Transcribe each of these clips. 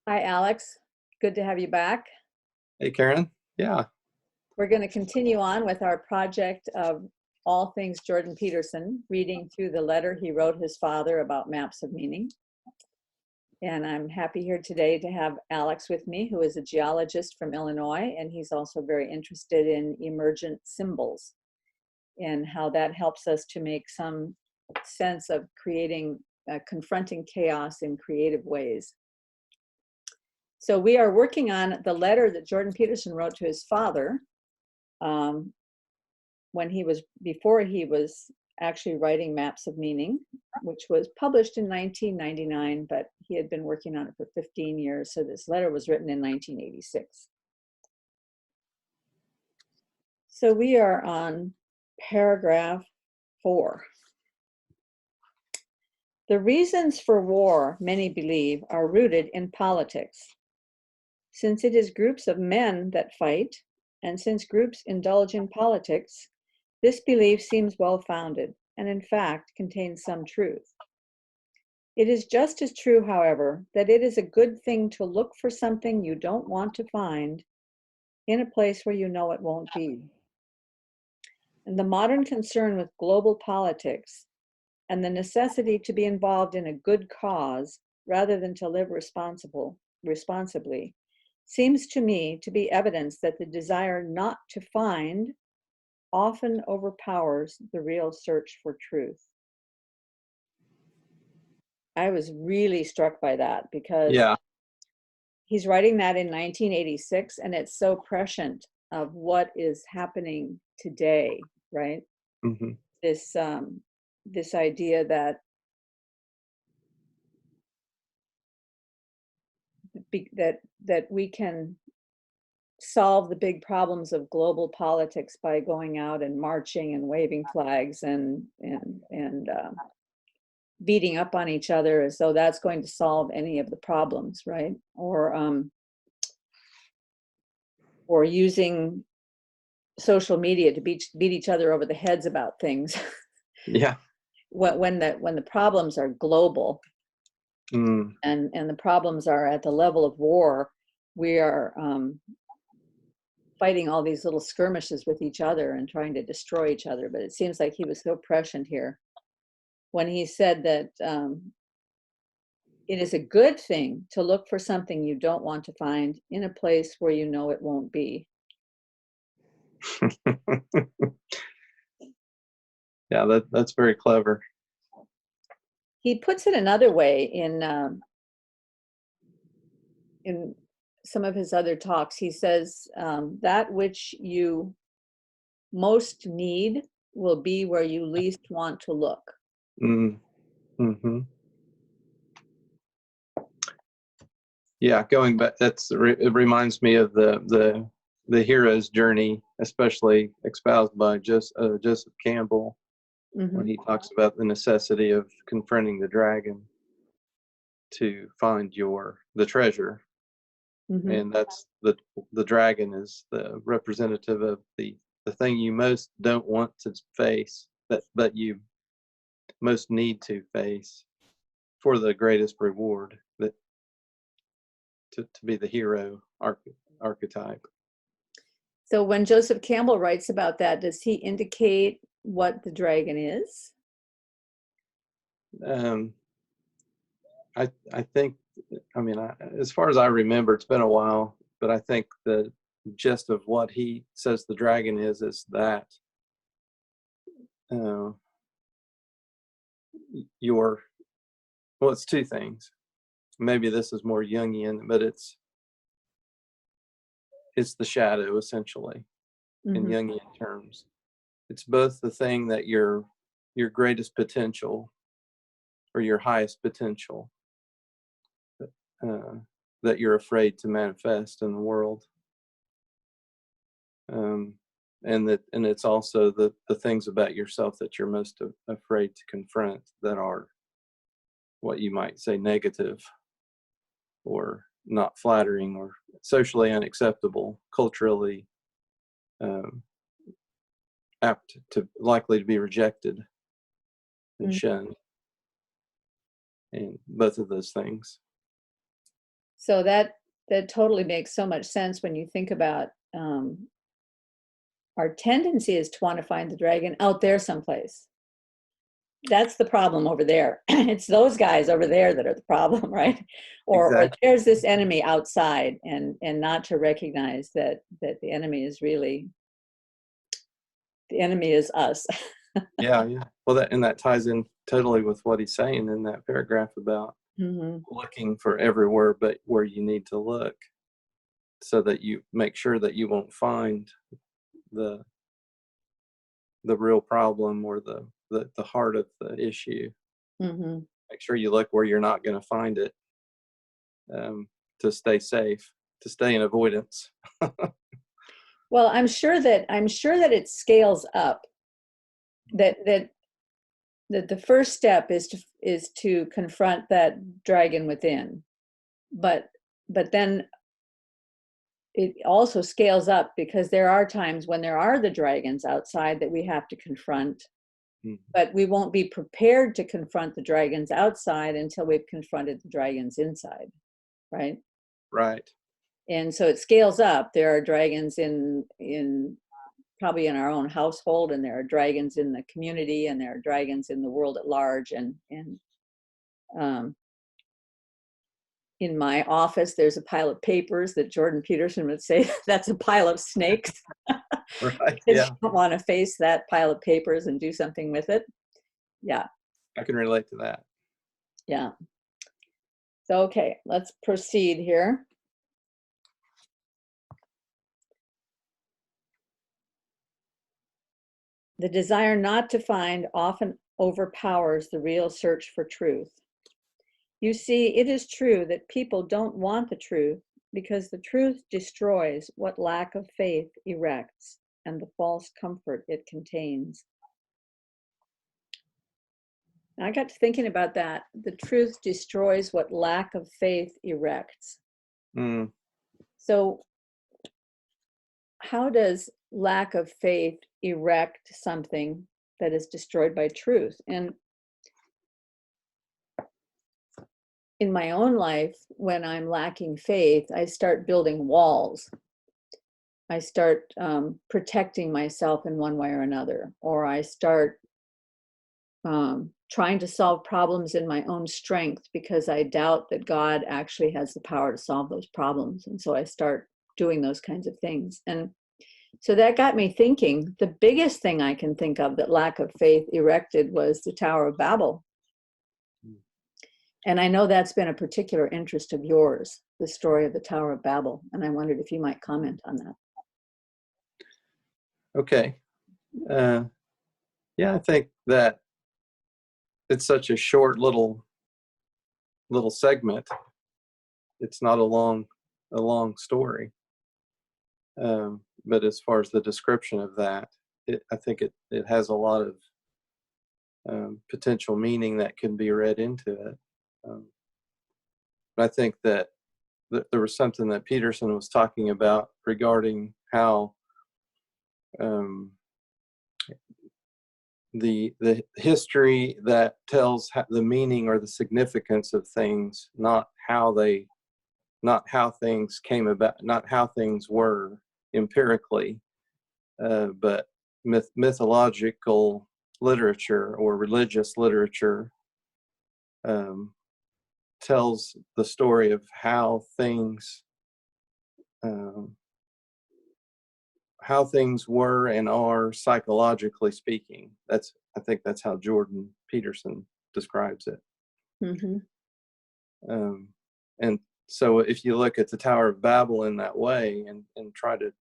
Hi, Alex. Good to have you back. Hey, Karen. Yeah. We're going to continue on with our project of all things Jordan Peterson, reading through the letter he wrote his father about maps of meaning. And I'm happy here today to have Alex with me, who is a geologist from Illinois, and he's also very interested in emergent symbols and how that helps us to make some sense of confronting chaos in creative ways. So we are working on the letter that Jordan Peterson wrote to his father before he was actually writing Maps of Meaning, which was published in 1999, but he had been working on it for 15 years. So this letter was written in 1986. So we are on paragraph 4. The reasons for war, many believe, are rooted in politics. Since it is groups of men that fight, and since groups indulge in politics, this belief seems well-founded, and in fact contains some truth. It is just as true, however, that it is a good thing to look for something you don't want to find in a place where you know it won't be. And the modern concern with global politics and the necessity to be involved in a good cause rather than to live responsibly seems to me to be evidence that the desire not to find often overpowers the real search for truth. I was really struck by that because he's writing that in 1986, and it's so prescient of what is happening today, right? Mm-hmm. This idea that we can solve the big problems of global politics by going out and marching and waving flags and beating up on each other as though that's going to solve any of the problems, right? Or using social media to beat each other over the heads about things. Yeah. when the problems are global, and the problems are at the level of war, we are fighting all these little skirmishes with each other and trying to destroy each other. But it seems like he was so prescient here when he said that it is a good thing to look for something you don't want to find in a place where you know it won't be. Yeah, that's very clever. He puts it another way in some of his other talks. He says, that which you most need will be where you least want to look. Mm-hmm. Yeah, going back, it reminds me of the hero's journey, especially espoused by Joseph Campbell, when he talks about the necessity of confronting the dragon to find the treasure. And that's the dragon is the representative of the thing you most don't want to face, but you most need to face for the greatest reward, that to be the hero archetype. So when Joseph Campbell writes about that, does he indicate what the dragon is? I think, as far as I remember, it's been a while, but I think the gist of what he says the dragon is that it's two things. Maybe this is more Jungian, but it's the shadow, essentially, in Jungian terms. It's both the thing that your greatest potential or your highest potential that you're afraid to manifest in the world, and it's also the things about yourself that you're most afraid to confront, that are what you might say negative or not flattering or socially unacceptable, culturally likely to be rejected and shunned, and both of those things. So that totally makes so much sense when you think about our tendency is to want to find the dragon out there someplace. That's the problem over there. It's those guys over there that are the problem, right? Or Exactly. there's this enemy outside, and not to recognize that the enemy is really, the enemy is us. Yeah, yeah. Well, that ties in totally with what he's saying in that paragraph about looking for everywhere but where you need to look, so that you make sure that you won't find the real problem or the heart of the issue. Make sure you look where you're not going to find it, to stay safe, to stay in avoidance. Well, I'm sure that it scales up. That the first step is to confront that dragon within, but then it also scales up, because there are times when there are the dragons outside that we have to confront, but we won't be prepared to confront the dragons outside until we've confronted the dragons inside, right? Right. And so it scales up. There are dragons in probably in our own household, and there are dragons in the community, and there are dragons in the world at large, and in my office, there's a pile of papers that Jordan Peterson would say that's a pile of snakes. Right. Because Yeah. you don't want to face that pile of papers and do something with it. Yeah. I can relate to that. Yeah. So, okay, let's proceed here. The desire not to find often overpowers the real search for truth. You see, it is true that people don't want the truth because the truth destroys what lack of faith erects and the false comfort it contains. I got to thinking about that. The truth destroys what lack of faith erects. So how does lack of faith erect something that is destroyed by truth? And in my own life, when I'm lacking faith, I start building walls. I start protecting myself in one way or another, or I start trying to solve problems in my own strength because I doubt that God actually has the power to solve those problems. And so I start doing those kinds of things. And so that got me thinking, the biggest thing I can think of that lack of faith erected was the Tower of Babel. And I know that's been a particular interest of yours, the story of the Tower of Babel. And I wondered if you might comment on that. Okay. Yeah, I think that it's such a short little segment. It's not a long story. But as far as the description of that, I think it has a lot of potential meaning that can be read into it. But I think that there was something that Peterson was talking about regarding how the history that tells the meaning or the significance of things, not how things came about, not how things were empirically, but mythological literature or religious literature tells the story of how things were and are psychologically speaking. I think that's how Jordan Peterson describes it. And so if you look at the Tower of Babel in that way and try to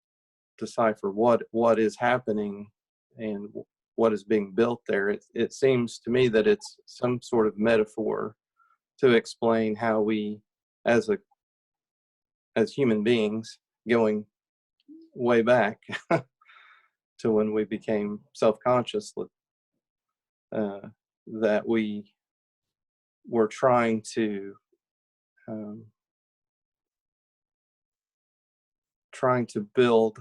decipher what is happening and what is being built there, it seems to me that it's some sort of metaphor to explain how we, as human beings, going way back to when we became self-conscious, that we were trying to build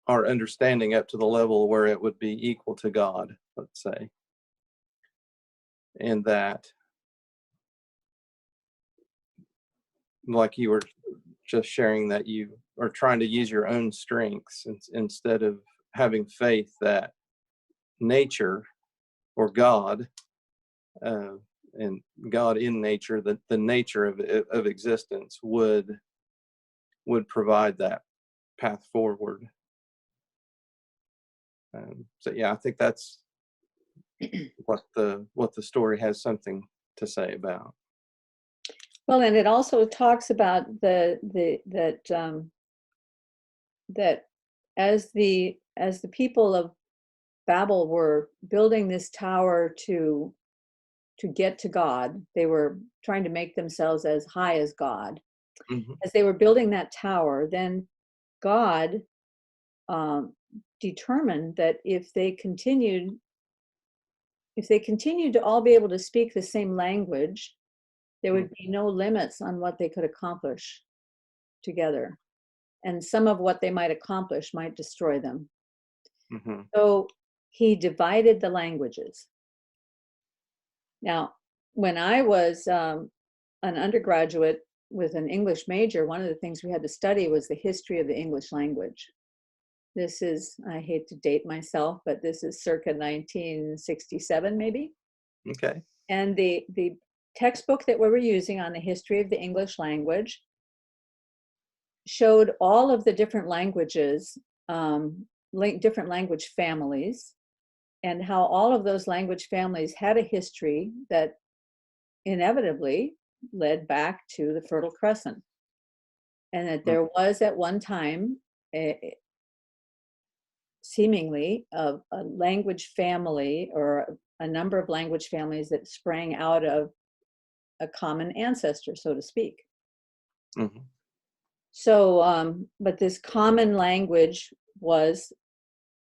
our understanding up to the level where it would be equal to God, let's say. And that like you were just sharing, that you are trying to use your own strengths instead of having faith that nature or God, and God in nature, the nature of existence would provide that path forward. So yeah, I think that's what the story has something to say about. Well, and it also talks about that as the people of Babel were building this tower to get to God, they were trying to make themselves as high as God. Mm-hmm. As they were building that tower, then God determined that if they continued to all be able to speak the same language, there would be no limits on what they could accomplish together. And some of what they might accomplish might destroy them. Mm-hmm. So he divided the languages. Now, when I was an undergraduate with an English major, one of the things we had to study was the history of the English language. This is, I hate to date myself, but this is circa 1967, maybe. Okay. And the textbook that we were using on the history of the English language showed all of the different languages, different language families, and how all of those language families had a history that inevitably led back to the Fertile Crescent. And that there was at one time seemingly a language family, or a number of language families that sprang out of a common ancestor, so to speak. Mm-hmm. So, but this common language was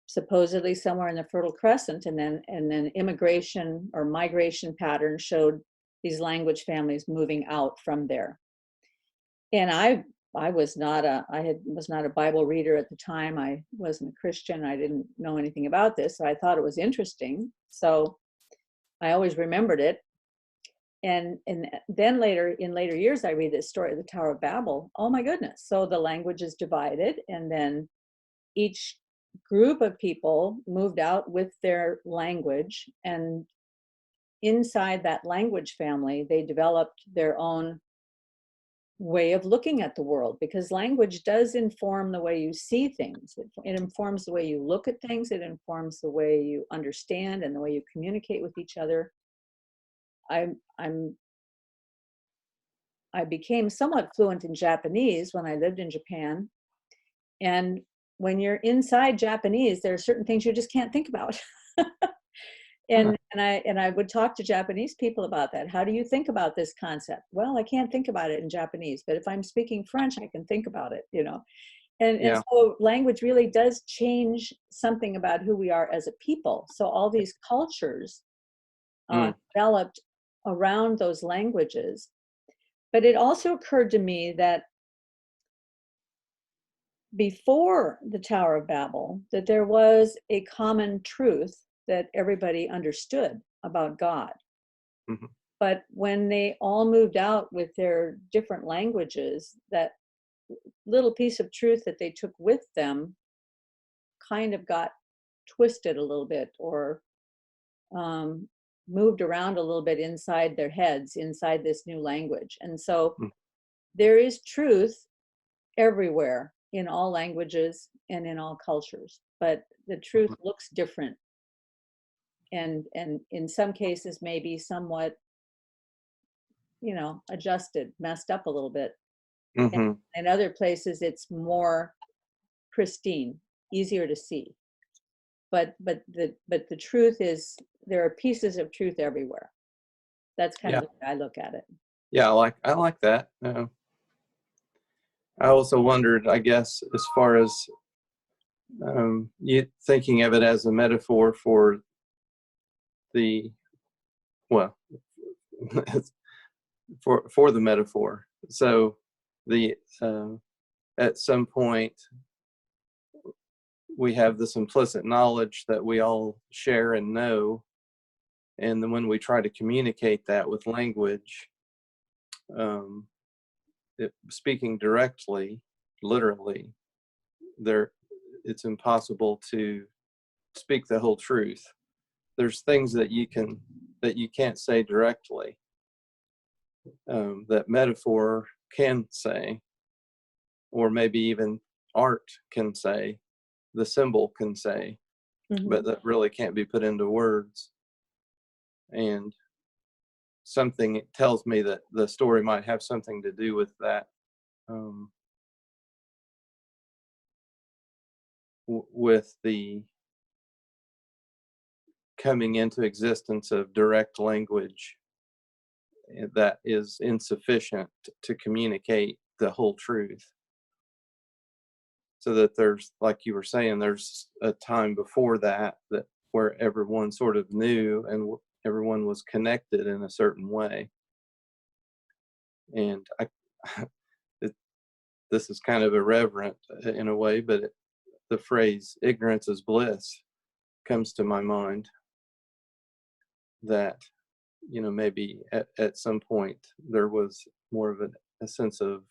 supposedly somewhere in the Fertile Crescent, and then immigration or migration patterns showed these language families moving out from there. And I was not a Bible reader at the time. I wasn't a Christian. I didn't know anything about this. So I thought it was interesting. So I always remembered it. And then in later years, I read this story of the Tower of Babel. Oh my goodness. So the language is divided, and then each group of people moved out with their language, and inside that language family, they developed their own way of looking at the world, because language does inform the way you see things. It informs the way you look at things. It informs the way you understand and the way you communicate with each other. I became somewhat fluent in Japanese when I lived in Japan. And when you're inside Japanese, there are certain things you just can't think about. And I would talk to Japanese people about that. How do you think about this concept? Well, I can't think about it in Japanese, but if I'm speaking French, I can think about it, you know. And so language really does change something about who we are as a people. So all these cultures developed around those languages. But it also occurred to me that before the Tower of Babel, that there was a common truth that everybody understood about God. Mm-hmm. But when they all moved out with their different languages, that little piece of truth that they took with them kind of got twisted a little bit, or moved around a little bit inside their heads, inside this new language. And so there is truth everywhere, in all languages and in all cultures, but the truth looks different, and in some cases maybe somewhat, you know, adjusted, messed up a little bit. And in other places it's more pristine, easier to see. But the truth is, there are pieces of truth everywhere. That's kind of the way I look at it. Yeah, I like that. I also wondered, I guess, as far as you thinking of it as a metaphor for the, well, for the metaphor. So the at some point we have this implicit knowledge that we all share and know, and then when we try to communicate that with language, speaking directly, literally, it's impossible to speak the whole truth. There's things that you can't say directly, that metaphor can say, or maybe even art can say, the symbol can say, but that really can't be put into words. And something tells me that the story might have something to do with that, with the coming into existence of direct language that is insufficient to communicate the whole truth. So that there's, like you were saying, there's a time before that where everyone sort of knew and everyone was connected in a certain way. And this is kind of irreverent in a way, but the phrase "ignorance is bliss" comes to my mind. That, maybe at some point there was more of a sense of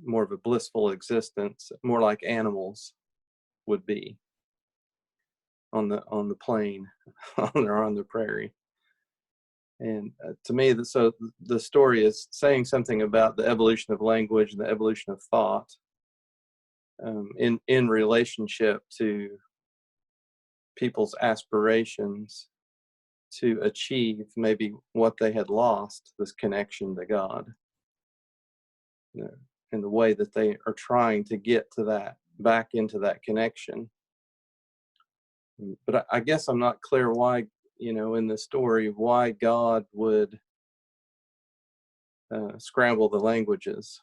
more of a blissful existence, more like animals would be on the plain or on the prairie. And to me, so the story is saying something about the evolution of language and the evolution of thought, in relationship to people's aspirations to achieve maybe what they had lost, this connection to God, and the way that they are trying to get to that, back into that connection. But I guess I'm not clear why, in the story, why God would scramble the languages.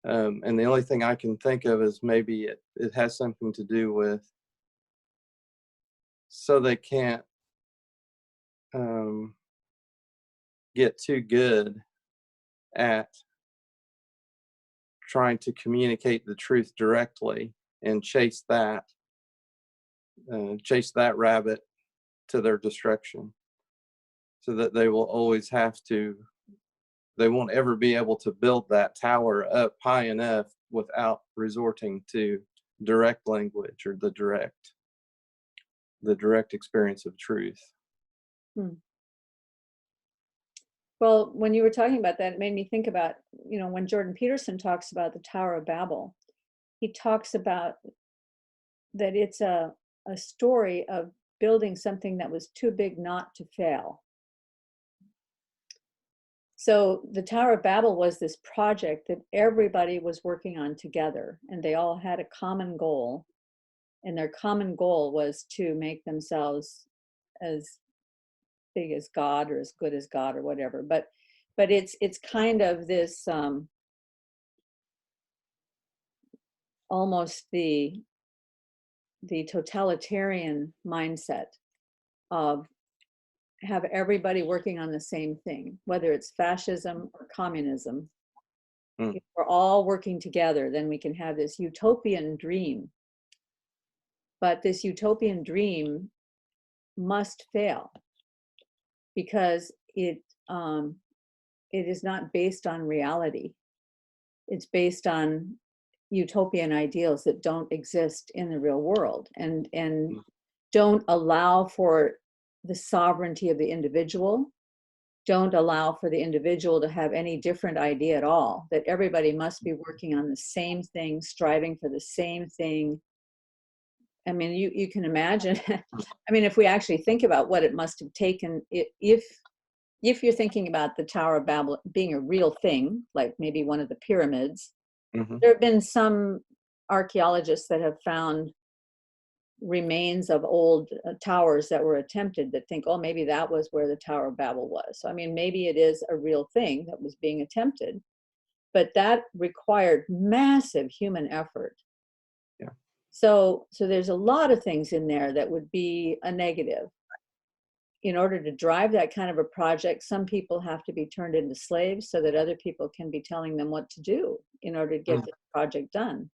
And the only thing I can think of is maybe it has something to do with, so they can't get too good at trying to communicate the truth directly and chase that rabbit to their destruction, so that they will always they won't ever be able to build that tower up high enough without resorting to direct language or the direct experience of truth. Well, when you were talking about that, it made me think about, when Jordan Peterson talks about the Tower of Babel, he talks about that it's a story of building something that was too big not to fail. So the Tower of Babel was this project that everybody was working on together, and they all had a common goal. And their common goal was to make themselves as big as God or as good as God or whatever. But it's kind of this almost the totalitarian mindset of have everybody working on the same thing, whether it's fascism or communism. If we're all working together, then we can have this utopian dream. But this utopian dream must fail, because it is not based on reality. It's based on utopian ideals that don't exist in the real world, and don't allow for the sovereignty of the individual, don't allow for the individual to have any different idea at all, that everybody must be working on the same thing, striving for the same thing. I mean, you can imagine, I mean, if we actually think about what it must have taken, if you're thinking about the Tower of Babel being a real thing, like maybe one of the pyramids, there have been some archaeologists that have found remains of old towers that were attempted that think, oh, maybe that was where the Tower of Babel was. So, I mean, maybe it is a real thing that was being attempted, but that required massive human effort. Yeah. So there's a lot of things in there that would be a negative. In order to drive that kind of a project, some people have to be turned into slaves so that other people can be telling them what to do in order to get the project done.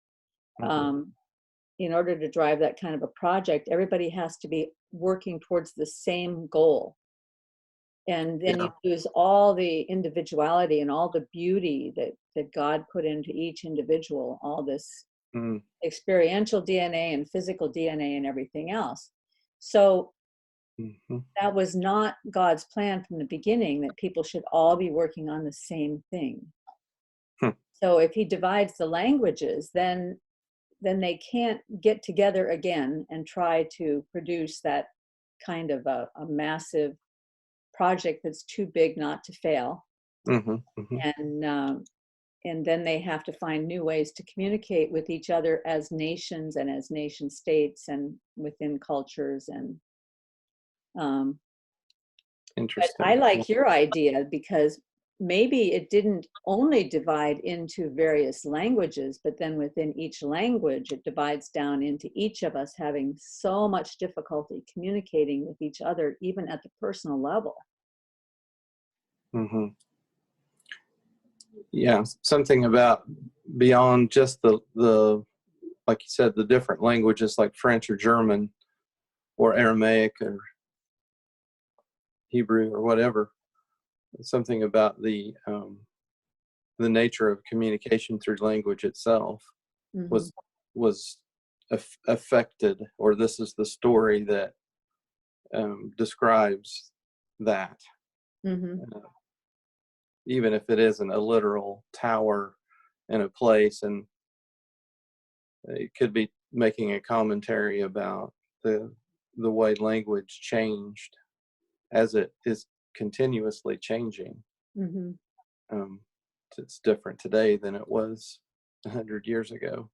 In order to drive that kind of a project, everybody has to be working towards the same goal. And then Yeah. you lose all the individuality and all the beauty that God put into each individual, all this Mm. experiential DNA and physical DNA and everything else. So Mm-hmm. that was not God's plan from the beginning, that people should all be working on the same thing. Hmm. So if he divides the languages, then they can't get together again and try to produce that kind of a massive project that's too big not to fail. Mm-hmm. Mm-hmm. And then they have to find new ways to communicate with each other as nations and as nation states and within cultures. And but I Interesting. Yeah. like your idea, because maybe it didn't only divide into various languages, but then within each language, it divides down into each of us having so much difficulty communicating with each other, even at the personal level. Mm-hmm. Yeah, something about beyond just the like you said, the different languages like French or German or Aramaic or Hebrew or whatever. Something about the nature of communication through language itself Mm-hmm. was affected, or this is the story that describes that. Mm-hmm. Even if it isn't a literal tower in a place, and it could be making a commentary about the way language changed as it is continuously changing. Mm-hmm. It's different today than it was 100 years ago.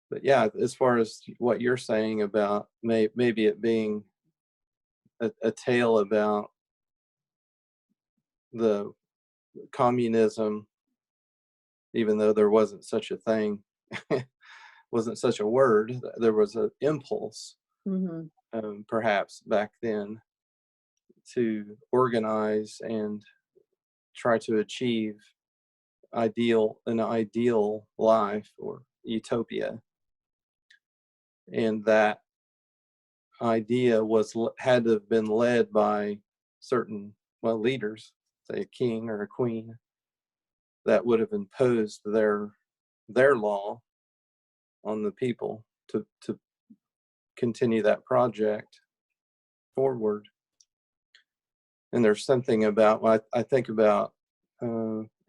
But yeah, as far as what you're saying about maybe it being a tale about the communism, even though there wasn't such a thing, wasn't such a word, there was an impulse, Mm-hmm. perhaps back then, to organize and try to achieve an ideal life or utopia. And that idea had to have been led by certain leaders, say a king or a queen, that would have imposed their law on the people to continue that project forward. And there's something about, I think about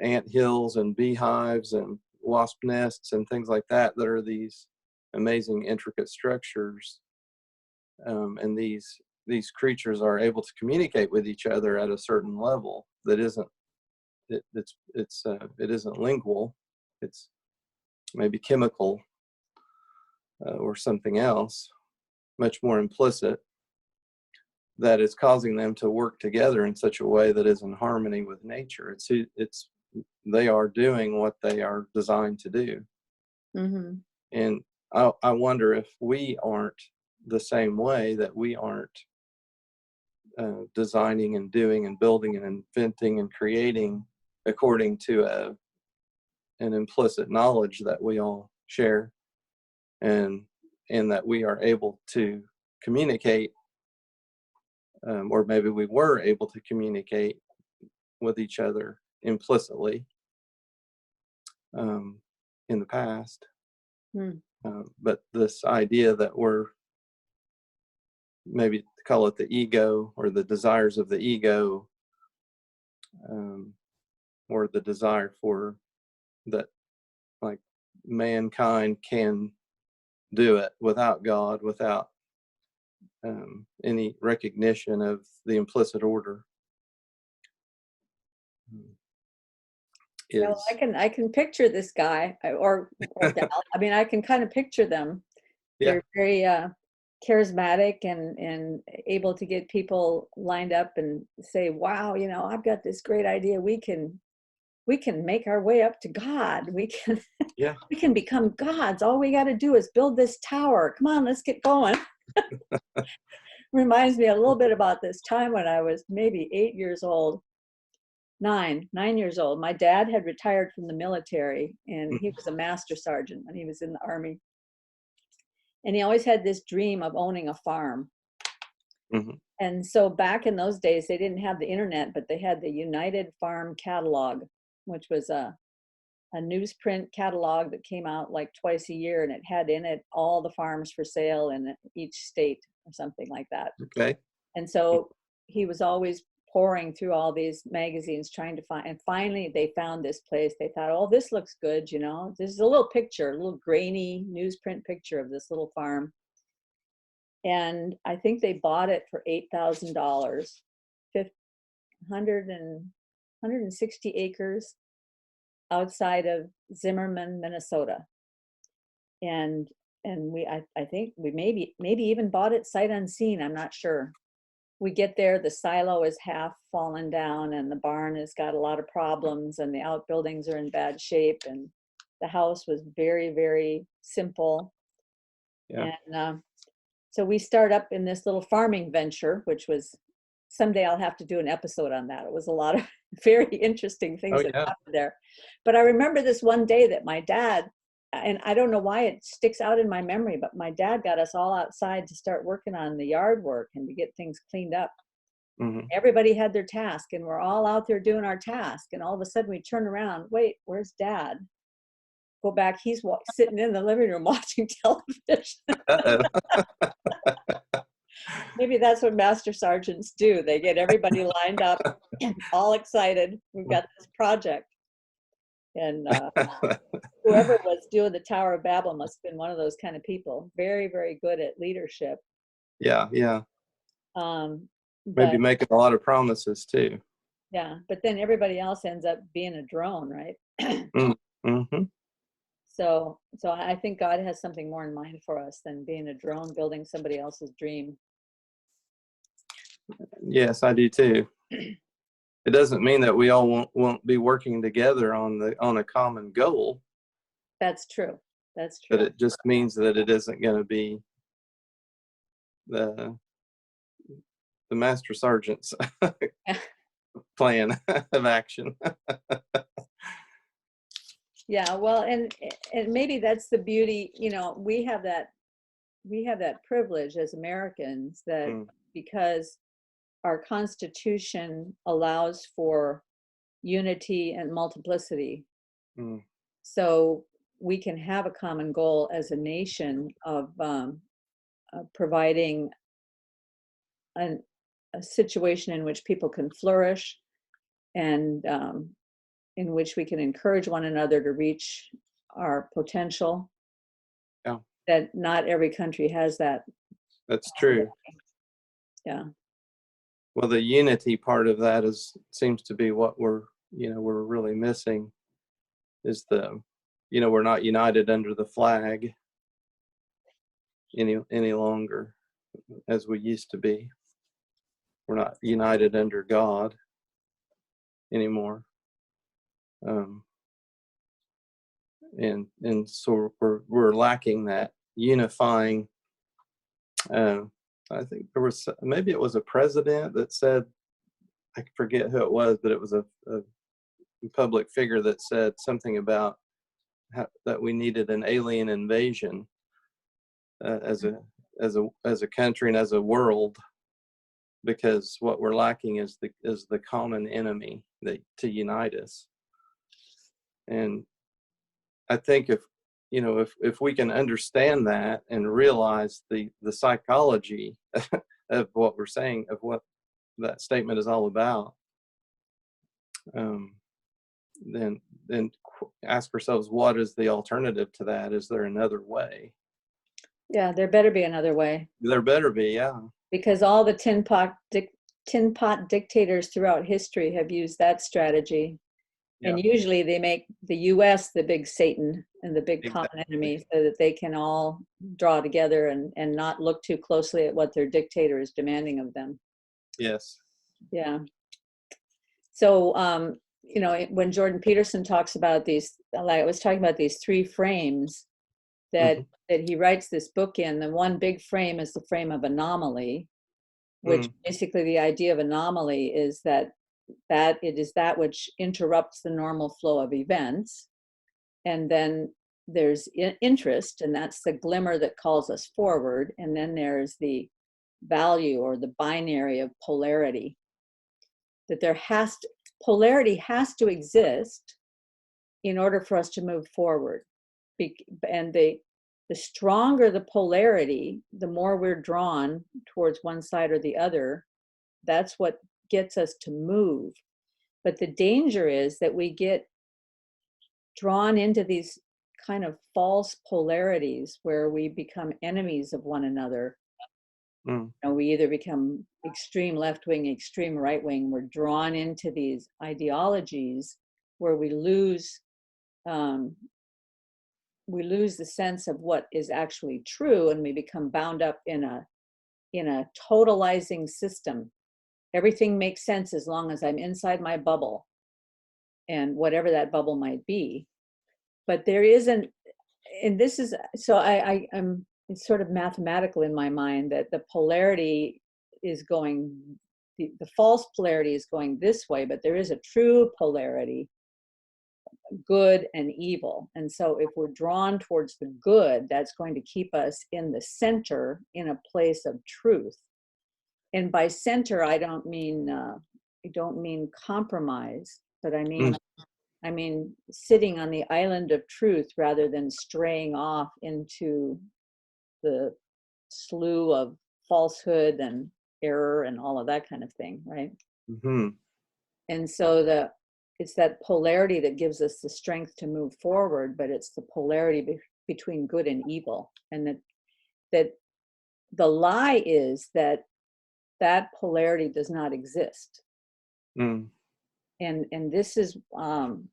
ant hills and beehives and wasp nests and things like that are these amazing intricate structures, and these creatures are able to communicate with each other at a certain level that isn't it isn't lingual, it's maybe chemical, or something else much more implicit, that is causing them to work together in such a way that is in harmony with nature. They are doing what they are designed to do. Mm-hmm. And I wonder if we aren't the same way, that we aren't designing and doing and building and inventing and creating according to an implicit knowledge that we all share, and that we are able to communicate, or maybe we were able to communicate with each other implicitly in the past. Mm. But this idea that we're, maybe call it the ego or the desires of the ego, or the desire for that, like, mankind can do it without God, without any recognition of the implicit order, Well, is I can picture this guy or gal. I mean, I can kind of picture them. yeah, They're very charismatic and able to get people lined up and say, "Wow, I've got this great idea. We can make our way up to God. We can yeah. we can become gods. All we got to do is build this tower. Come on, let's get going." Reminds me a little bit about this time when I was maybe 8 years old. 9 years old. My dad had retired from the military, and he was a master sergeant when he was in the Army. And he always had this dream of owning a farm. And so back in those days, they didn't have the internet, but they had the United Farm Catalog, which was a newsprint catalog that came out like twice a year, and it had in it all the farms for sale in each state or something like that. Okay. And so he was always pouring through all these magazines trying to find, and finally they found this place. They thought, oh, this looks good, you know. This is a little picture, a little grainy newsprint picture of this little farm. And I think they bought it for $8,000, 160 acres outside of Zimmerman, Minnesota. And I think we maybe even bought it sight unseen. I'm not sure. We get there, the silo is half fallen down, and the barn has got a lot of problems, and the outbuildings are in bad shape, and the house was very, very simple. Yeah. And so we start up in this little farming venture, which was, someday I'll have to do an episode on that. It was a lot of very interesting things that happened there. But I remember this one day that my dad, and I don't know why it sticks out in my memory, but my dad got us all outside to start working on the yard work and to get things cleaned up. Everybody had their task, and we're all out there doing our task. And all of a sudden we turn around, wait, where's Dad? Go back, he's sitting in the living room watching television. Maybe that's what master sergeants do. They get everybody lined up, all excited. We've got this project. And whoever was doing the Tower of Babel must have been one of those kind of people. Very, very good at leadership. Yeah. Maybe But, making a lot of promises too. Yeah, but then everybody else ends up being a drone, right? So I think God has something more in mind for us than being a drone building somebody else's dream. Yes, I do too. It doesn't mean that we all won't be working together on a common goal. That's true. That's true. But it just means that it isn't going to be the master sergeant's plan of action. Yeah, well, and maybe that's the beauty. You know, we have that privilege as Americans that because our Constitution allows for unity and multiplicity. So we can have a common goal as a nation of providing a situation in which people can flourish, and in which we can encourage one another to reach our potential. Yeah. That not every country has that. That's true. Yeah. Well, the unity part of that seems to be what we're really missing, is we're not united under the flag any longer as we used to be. We're not united under God anymore. And so we're lacking that unifying. I think maybe it was a president that said, I forget who it was, but it was a public figure that said something about that we needed an alien invasion as a country and as a world, because what we're lacking is the common enemy to unite us. And I think if we can understand that and realize the psychology of what we're saying, of what that statement is all about, then ask ourselves, what is the alternative to that? Is there another way? Yeah, there better be another way. There better be, yeah. Because all the tin pot dictators throughout history have used that strategy. Yeah. And usually they make the U.S. the big Satan and the big common enemy, so that they can all draw together and not look too closely at what their dictator is demanding of them. Yes. Yeah. So, when Jordan Peterson talks about these, like I was talking about these three frames that he writes this book in, the one big frame is the frame of anomaly, which basically the idea of anomaly is that it is that which interrupts the normal flow of events. And then there's interest, and that's the glimmer that calls us forward. And then there's the value or the binary of polarity. That polarity has to exist in order for us to move forward. And the stronger the polarity, the more we're drawn towards one side or the other. That's what gets us to move. But the danger is that we get drawn into these kind of false polarities where we become enemies of one another. We either become extreme left-wing, extreme right-wing. We're drawn into these ideologies where we lose the sense of what is actually true, and we become bound up in a totalizing system. Everything makes sense as long as I'm inside my bubble, and whatever that bubble might be. But there isn't, and this is, so I'm, it's sort of mathematical in my mind that the polarity is going, the false polarity is going this way, but there is a true polarity, good and evil. And so if we're drawn towards the good, that's going to keep us in the center, in a place of truth. And by center, I don't mean compromise, but I mean sitting on the island of truth rather than straying off into the slough of falsehood and error and all of that kind of thing, right? And so it's that polarity that gives us the strength to move forward, but it's the polarity between good and evil. And that the lie is that polarity does not exist. And this is, and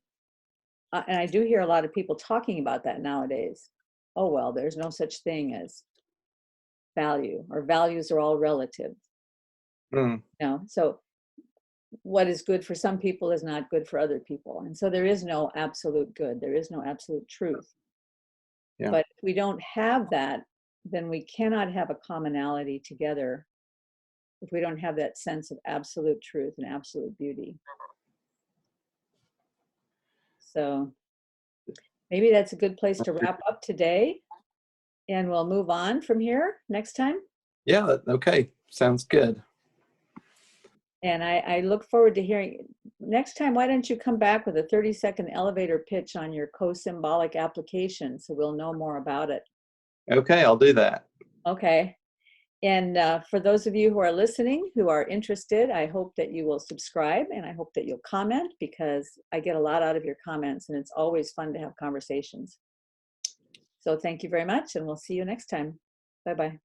I do hear a lot of people talking about that nowadays. Oh, well, there's no such thing as value, or values are all relative. So what is good for some people is not good for other people. And so there is no absolute good. There is no absolute truth. But if we don't have that, then we cannot have a commonality together if we don't have that sense of absolute truth and absolute beauty. So maybe that's a good place to wrap up today, and we'll move on from here next time. Yeah, okay. Sounds good. And I look forward to hearing next time. Why don't you come back with a 30-second elevator pitch on your co-symbolic application so we'll know more about it. Okay, I'll do that. Okay. And for those of you who are listening, who are interested, I hope that you will subscribe, and I hope that you'll comment, because I get a lot out of your comments, and it's always fun to have conversations. So thank you very much, and we'll see you next time. Bye-bye.